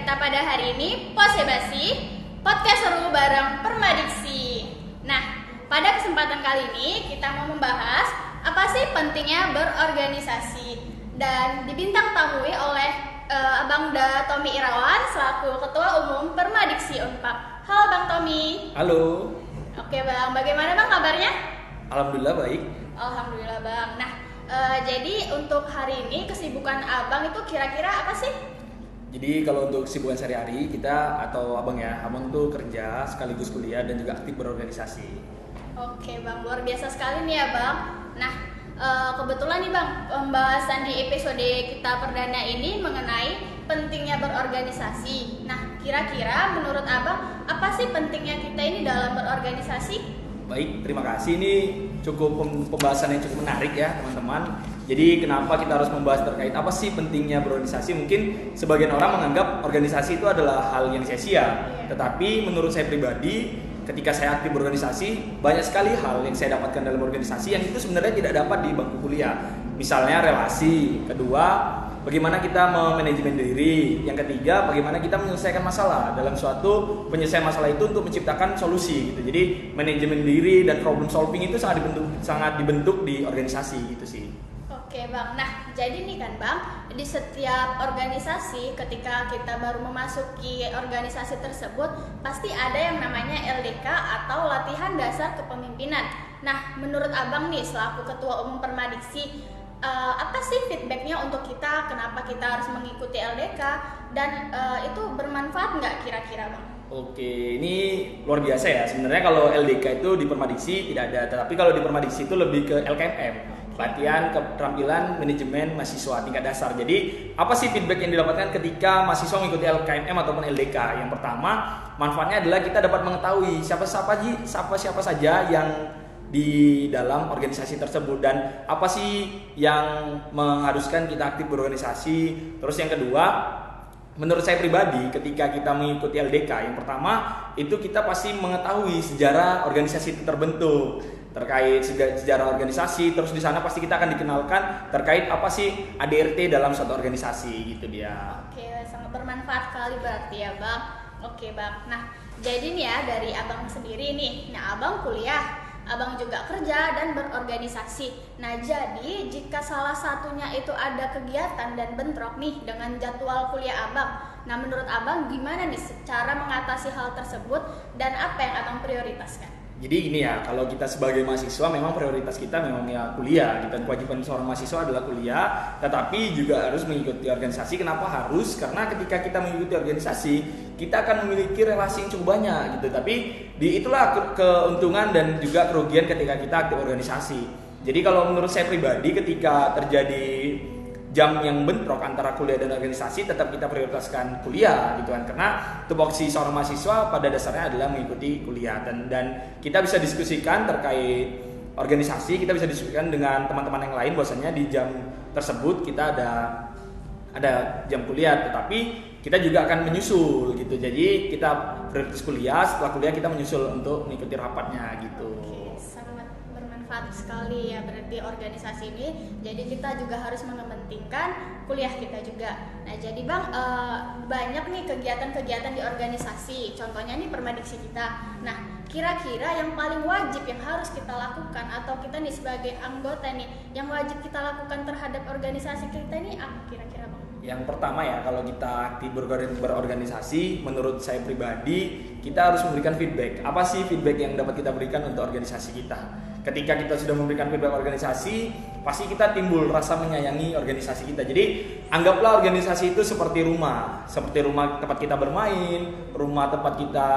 kita pada hari ini Pose Basi, podcast seru bareng Permadiksi. Nah, pada kesempatan kali ini kita mau membahas apa sih pentingnya berorganisasi dan dibintang tahui oleh Abang Tommy Irawan selaku Ketua Umum Permadiksi Unpad. Halo Bang Tommy. Halo. Oke Bang, bagaimana Bang kabarnya? Alhamdulillah baik. Alhamdulillah Bang. Nah, jadi untuk hari ini kesibukan Abang itu kira-kira apa sih? Jadi kalau untuk kesibukan sehari-hari kita atau abang tuh kerja sekaligus kuliah dan juga aktif berorganisasi. Oke Bang, luar biasa sekali nih ya Bang. Nah, kebetulan nih Bang, pembahasan di episode kita perdana ini mengenai pentingnya berorganisasi. Nah, kira-kira menurut Abang, apa sih pentingnya kita ini dalam berorganisasi? Baik, terima kasih. Ini cukup pembahasan yang cukup menarik ya teman-teman. Jadi kenapa kita harus membahas terkait apa sih pentingnya berorganisasi? Mungkin sebagian orang menganggap organisasi itu adalah hal yang sia-sia. Tetapi menurut saya pribadi, ketika saya aktif berorganisasi, banyak sekali hal yang saya dapatkan dalam organisasi yang itu sebenarnya tidak dapat di bangku kuliah. Misalnya relasi, kedua bagaimana kita memanajemen diri, yang ketiga bagaimana kita menyelesaikan masalah. Dalam suatu penyelesaian masalah itu untuk menciptakan solusi gitu. Jadi manajemen diri dan problem solving itu sangat dibentuk di organisasi gitu sih. Oke Bang, nah jadi nih kan Bang, di setiap organisasi ketika kita baru memasuki organisasi tersebut pasti ada yang namanya LDK atau latihan dasar kepemimpinan. Nah menurut Abang nih selaku Ketua Umum Permadiksi, apa sih feedbacknya untuk kita, kenapa kita harus mengikuti LDK dan itu bermanfaat nggak kira-kira Bang? Oke, ini luar biasa ya. Sebenarnya kalau LDK itu di Permadiksi tidak ada, tetapi kalau di Permadiksi itu lebih ke LKMM. Latihan keterampilan manajemen mahasiswa tingkat dasar. Jadi apa sih feedback yang didapatkan ketika mahasiswa mengikuti LKMM ataupun LDK? Yang pertama, manfaatnya adalah kita dapat mengetahui siapa saja yang di dalam organisasi tersebut dan apa sih yang mengharuskan kita aktif berorganisasi. Terus yang kedua, menurut saya pribadi ketika kita mengikuti LDK, yang pertama itu kita pasti mengetahui sejarah organisasi itu terbentuk, terkait sejarah organisasi. Terus di sana pasti kita akan dikenalkan terkait apa sih ADRT dalam suatu organisasi gitu dia. Oke, sangat bermanfaat sekali berarti ya Bang. Oke Bang, nah jadi nih ya dari Abang sendiri nih, nah Abang kuliah, Abang juga kerja dan berorganisasi. Nah jadi jika salah satunya itu ada kegiatan dan bentrok nih dengan jadwal kuliah Abang, nah menurut Abang gimana nih cara mengatasi hal tersebut dan apa yang Abang prioritaskan? Jadi gini ya, kalau kita sebagai mahasiswa memang prioritas kita memang ya kuliah. Kita kewajiban seorang mahasiswa adalah kuliah, tetapi juga harus mengikuti organisasi. Kenapa harus? Karena ketika kita mengikuti organisasi, kita akan memiliki relasi yang cukup banyak gitu. Tapi itulah keuntungan dan juga kerugian ketika kita aktif organisasi. Jadi kalau menurut saya pribadi ketika terjadi jam yang bentrok antara kuliah dan organisasi, tetap kita prioritaskan kuliah gitu kan, karena tupoksi seorang mahasiswa pada dasarnya adalah mengikuti kuliah dan kita bisa diskusikan terkait organisasi, kita bisa diskusikan dengan teman-teman yang lain bahwasanya di jam tersebut kita ada jam kuliah, tetapi kita juga akan menyusul gitu. Jadi kita prioritas kuliah, setelah kuliah kita menyusul untuk mengikuti rapatnya gitu. Oke, sangat bermanfaat sekali ya berarti organisasi ini. Jadi kita juga harus mementingkan kuliah kita juga. Nah jadi Bang, banyak nih kegiatan-kegiatan di organisasi, contohnya nih Permadiksi kita. Nah kira-kira yang paling wajib yang harus kita lakukan atau kita nih sebagai anggota nih yang wajib kita lakukan terhadap organisasi kita ini apa kira-kira Bang? Yang pertama ya, kalau kita aktif berorganisasi, menurut saya pribadi kita harus memberikan feedback. Apa sih feedback yang dapat kita berikan untuk organisasi kita? Ketika kita sudah memberikan feedback organisasi, pasti kita timbul rasa menyayangi organisasi kita. Jadi anggaplah organisasi itu seperti rumah tempat kita bermain, rumah tempat kita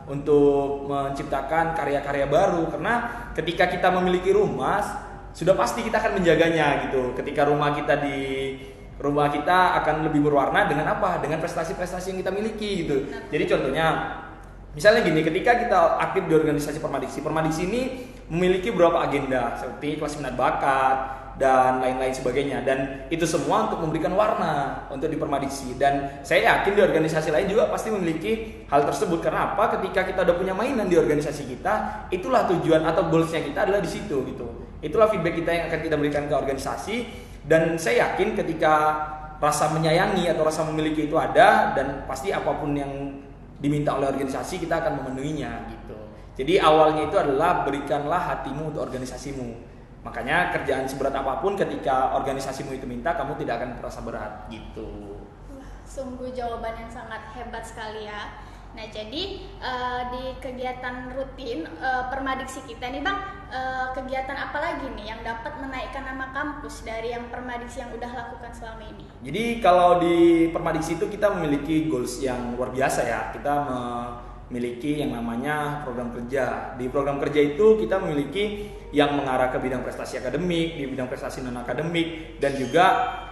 untuk menciptakan karya-karya baru. Karena ketika kita memiliki rumah, sudah pasti kita akan menjaganya gitu. Ketika rumah kita akan lebih berwarna dengan apa? Dengan prestasi-prestasi yang kita miliki gitu. Jadi contohnya, misalnya gini, ketika kita aktif di organisasi Permadiksi ini memiliki beberapa agenda seperti kelas minat bakat dan lain-lain sebagainya, dan itu semua untuk memberikan warna untuk di Permadiksi. Dan saya yakin di organisasi lain juga pasti memiliki hal tersebut. Karena apa? Ketika kita udah punya mainan di organisasi kita, itulah tujuan atau goalsnya kita adalah di situ gitu. Itulah feedback kita yang akan kita berikan ke organisasi. Dan saya yakin ketika rasa menyayangi atau rasa memiliki itu ada, dan pasti apapun yang diminta oleh organisasi kita akan memenuhinya gitu. Jadi awalnya itu adalah berikanlah hatimu untuk organisasimu. Makanya kerjaan seberat apapun ketika organisasimu itu minta, kamu tidak akan merasa berat gitu. Wah, sungguh jawaban yang sangat hebat sekali ya. Nah, jadi di kegiatan rutin Permadiksi kita nih Bang, kegiatan apa lagi nih yang dapat menaikkan nama kampus dari yang Permadiksi yang udah lakukan selama ini? Jadi kalau di Permadiksi itu kita memiliki goals yang luar biasa ya. Kita memiliki yang namanya program kerja. Di program kerja itu kita memiliki yang mengarah ke bidang prestasi akademik, di bidang prestasi non akademik, dan juga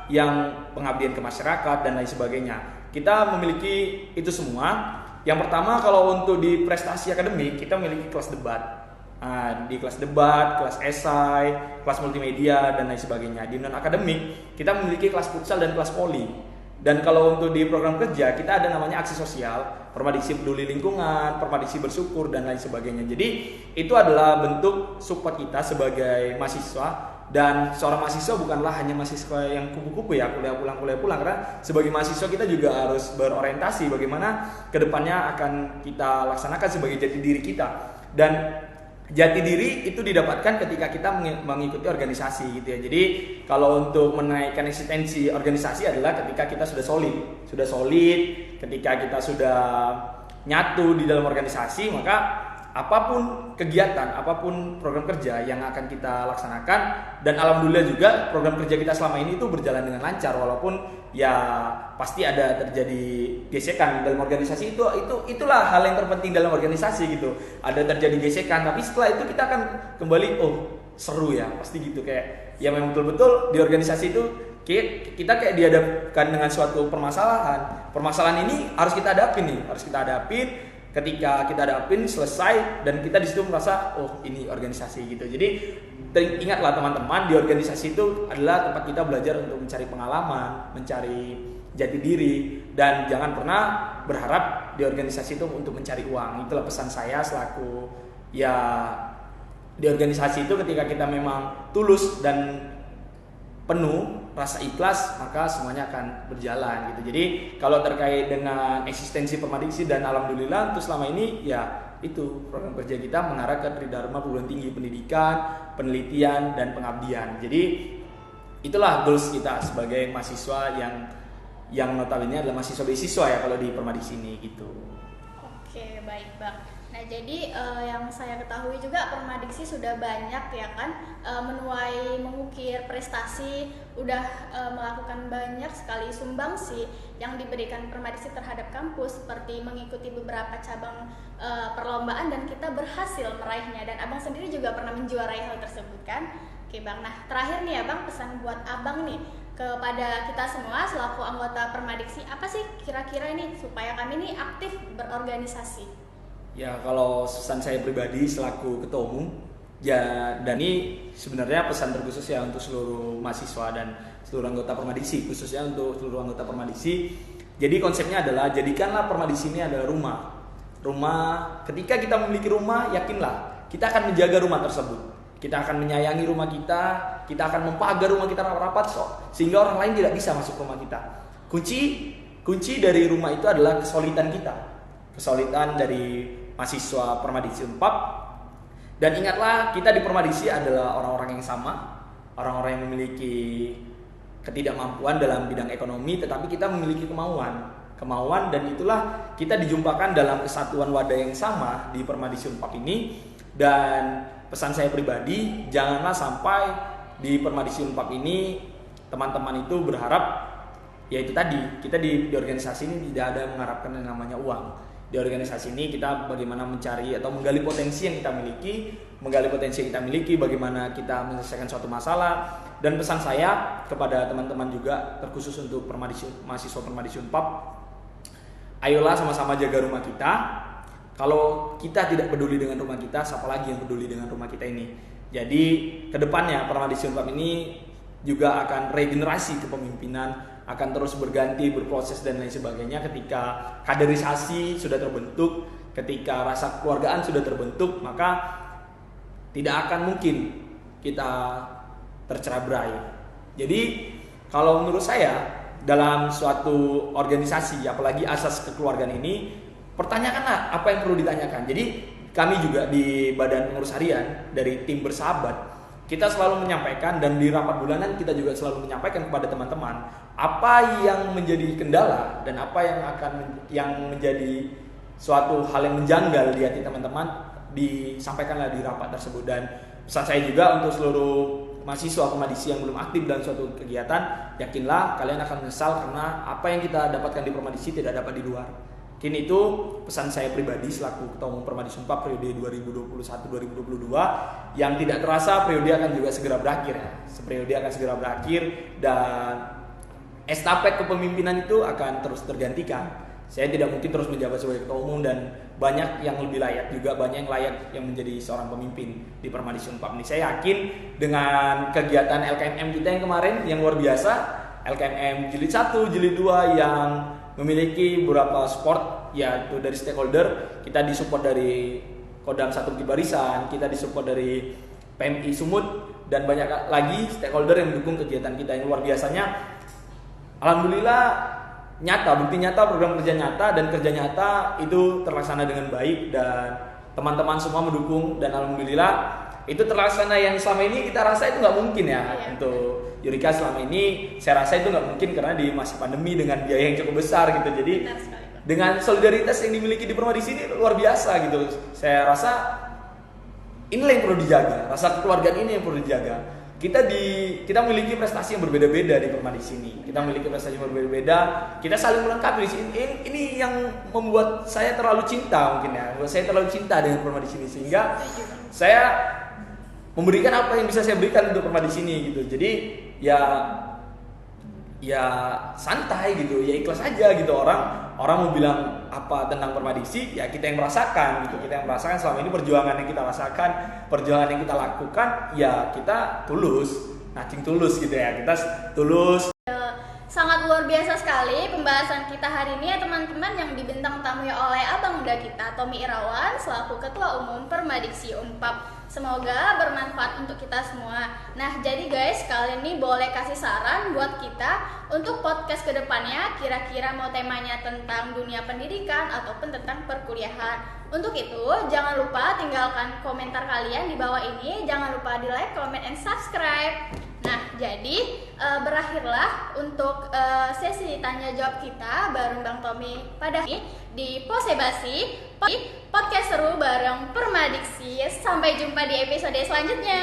yang pengabdian ke masyarakat dan lain sebagainya. Kita memiliki itu semua. Yang pertama, kalau untuk di prestasi akademik kita memiliki kelas debat. Di kelas debat, kelas esai, kelas multimedia dan lain sebagainya. Di non akademik kita memiliki kelas futsal dan kelas voli. Dan kalau untuk di program kerja kita ada namanya aksi sosial, Permadiksi peduli lingkungan, Permadiksi bersyukur dan lain sebagainya. Jadi itu adalah bentuk support kita sebagai mahasiswa. Dan seorang mahasiswa bukanlah hanya mahasiswa yang kupu-kupu ya, kuliah pulang, karena sebagai mahasiswa kita juga harus berorientasi bagaimana kedepannya akan kita laksanakan sebagai jati diri kita. Dan jati diri itu didapatkan ketika kita mengikuti organisasi gitu ya. Jadi kalau untuk menaikkan eksistensi organisasi adalah ketika kita sudah solid, ketika kita sudah nyatu di dalam organisasi, maka apapun kegiatan, apapun program kerja yang akan kita laksanakan, dan alhamdulillah juga program kerja kita selama ini itu berjalan dengan lancar, walaupun ya pasti ada terjadi gesekan dalam organisasi. Itulah hal yang terpenting dalam organisasi gitu. Ada terjadi gesekan, tapi setelah itu kita akan kembali, oh seru ya, pasti gitu, kayak ya memang betul-betul di organisasi itu kita kayak dihadapkan dengan suatu permasalahan ini harus kita hadapin. Ketika kita hadapin, selesai, dan kita di situ merasa oh ini organisasi gitu. Jadi ingatlah teman-teman, di organisasi itu adalah tempat kita belajar untuk mencari pengalaman, mencari jati diri, dan jangan pernah berharap di organisasi itu untuk mencari uang. Itulah pesan saya selaku ya di organisasi itu, ketika kita memang tulus dan penuh rasa ikhlas, maka semuanya akan berjalan gitu. Jadi kalau terkait dengan eksistensi Permadiksi, dan alhamdulillah untuk selama ini ya itu program kerja kita mengarah ke Tridharma Perguruan Tinggi Pendidikan, Penelitian dan Pengabdian. Jadi itulah goals kita sebagai mahasiswa yang notabene adalah mahasiswa beasiswa ya kalau di Permadiksi ini gitu. Oke, baik Bang. Nah, jadi yang saya ketahui juga Permadiksi sudah banyak ya kan menuai mengukir prestasi, udah melakukan banyak sekali sumbangsi yang diberikan Permadiksi terhadap kampus, seperti mengikuti beberapa cabang perlombaan dan kita berhasil meraihnya, dan Abang sendiri juga pernah menjuarai hal tersebut kan. Oke Bang, nah terakhir nih ya Bang, pesan buat Abang nih kepada kita semua selaku anggota Permadiksi, apa sih kira-kira ini supaya kami ini aktif berorganisasi? Ya kalau pesan saya pribadi selaku ketua umum ya, dan ini sebenarnya pesan terkhusus ya untuk seluruh mahasiswa dan seluruh anggota Permadiksi, khususnya untuk seluruh anggota Permadiksi. Jadi konsepnya adalah jadikanlah Permadiksi ini adalah rumah. Ketika kita memiliki rumah, yakinlah kita akan menjaga rumah tersebut. Kita akan menyayangi rumah kita akan mempagar rumah kita rapat-rapat sehingga orang lain tidak bisa masuk rumah kita. Kunci dari rumah itu adalah kesolidan kita. Kesolidan dari mahasiswa Permadiksi Unpad. Dan ingatlah, kita di Permadiksi adalah orang-orang yang sama, orang-orang yang memiliki ketidakmampuan dalam bidang ekonomi, tetapi kita memiliki kemauan, dan itulah kita dijumpakan dalam kesatuan wadah yang sama di Permadiksi Unpad ini. Dan pesan saya pribadi, janganlah sampai di Permadiksi Unpad ini teman-teman itu berharap, ya itu tadi, kita di organisasi ini tidak ada mengharapkan yang namanya uang. Di organisasi ini kita bagaimana mencari atau menggali potensi yang kita miliki, bagaimana kita menyelesaikan suatu masalah. Dan pesan saya kepada teman-teman juga, terkhusus untuk mahasiswa Permadiksi Unpad, ayolah sama-sama jaga rumah kita. Kalau kita tidak peduli dengan rumah kita, siapa lagi yang peduli dengan rumah kita ini? Jadi kedepannya Permadiksi Unpad ini juga akan regenerasi kepemimpinan, akan terus berganti, berproses dan lain sebagainya. Ketika kaderisasi sudah terbentuk, ketika rasa kekeluargaan sudah terbentuk, maka tidak akan mungkin kita tercerai berai. Jadi kalau menurut saya, dalam suatu organisasi, apalagi asas kekeluargaan ini, pertanyakanlah apa yang perlu ditanyakan. Jadi kami juga di Badan Pengurus Harian dari tim Bersahabat, kita selalu menyampaikan, dan di rapat bulanan kita juga selalu menyampaikan kepada teman-teman apa yang menjadi kendala dan apa yang menjadi suatu hal yang menjanggal di hati teman-teman, disampaikanlah di rapat tersebut. Dan pesan saya juga untuk seluruh mahasiswa Permadisi yang belum aktif dalam suatu kegiatan, yakinlah kalian akan menyesal karena apa yang kita dapatkan di Permadisi tidak dapat di luar. Kini itu pesan saya pribadi selaku Ketua Umum Permadisi Unpad periode 2021-2022, yang tidak terasa periode akan juga segera berakhir ya. Periode akan segera berakhir dan estafet kepemimpinan itu akan terus tergantikan. Saya tidak mungkin terus menjabat sebagai Ketua Umum, dan banyak yang lebih layak juga, banyak yang layak yang menjadi seorang pemimpin di Permadisi Unpad ini. Saya yakin dengan kegiatan LKMM kita yang kemarin yang luar biasa, LKMM Jilid 1, Jilid 2 yang memiliki beberapa support, yaitu dari stakeholder. Kita disupport dari Kodam 1 Bukit Barisan, kita disupport dari PMI Sumut, dan banyak lagi stakeholder yang mendukung kegiatan kita yang luar biasanya. Alhamdulillah nyata, bukti nyata, program kerja nyata, dan kerja nyata itu terlaksana dengan baik dan teman-teman semua mendukung, dan alhamdulillah itu terlaksana. Yang selama ini kita rasa itu nggak mungkin ya. Untuk Yurika selama ini saya rasa itu nggak mungkin karena di masa pandemi dengan biaya yang cukup besar gitu. Jadi dengan solidaritas yang dimiliki di Permadisi ini luar biasa gitu. Saya rasa inilah yang perlu dijaga, rasa kekeluargaan ini yang perlu dijaga. Kita memiliki prestasi yang berbeda-beda di Permadisi ini. Kita memiliki prestasi yang berbeda-beda. Kita saling melengkapi. Ini yang membuat saya terlalu cinta mungkin ya. Membuat saya terlalu cinta dengan Permadisi ini, sehingga saya memberikan apa yang bisa saya berikan untuk Permadisi ini gitu. Jadi ya santai gitu, ya ikhlas aja gitu. Orang mau bilang apa tentang Permadisi, ya kita yang merasakan gitu. Kita yang merasakan selama ini perjuangan yang kita rasakan, perjuangan yang kita lakukan, ya kita tulus, nothing tulus gitu ya. Kita tulus. Sangat luar biasa sekali pembahasan kita hari ini ya teman-teman, yang dibintang tamu oleh abang muda kita Tommy Irawan selaku Ketua Umum Permadisi Unpad. Semoga bermanfaat untuk kita semua. Nah jadi guys, kalian nih boleh kasih saran buat kita untuk podcast kedepannya, kira-kira mau temanya tentang dunia pendidikan ataupun tentang perkuliahan. Untuk itu jangan lupa tinggalkan komentar kalian di bawah ini, jangan lupa di like, comment, and subscribe. Nah, jadi berakhirlah untuk sesi tanya jawab kita bareng Bang Tommy pada ini di Posebasi podcast seru bareng Permadiksi. Sampai jumpa di episode selanjutnya.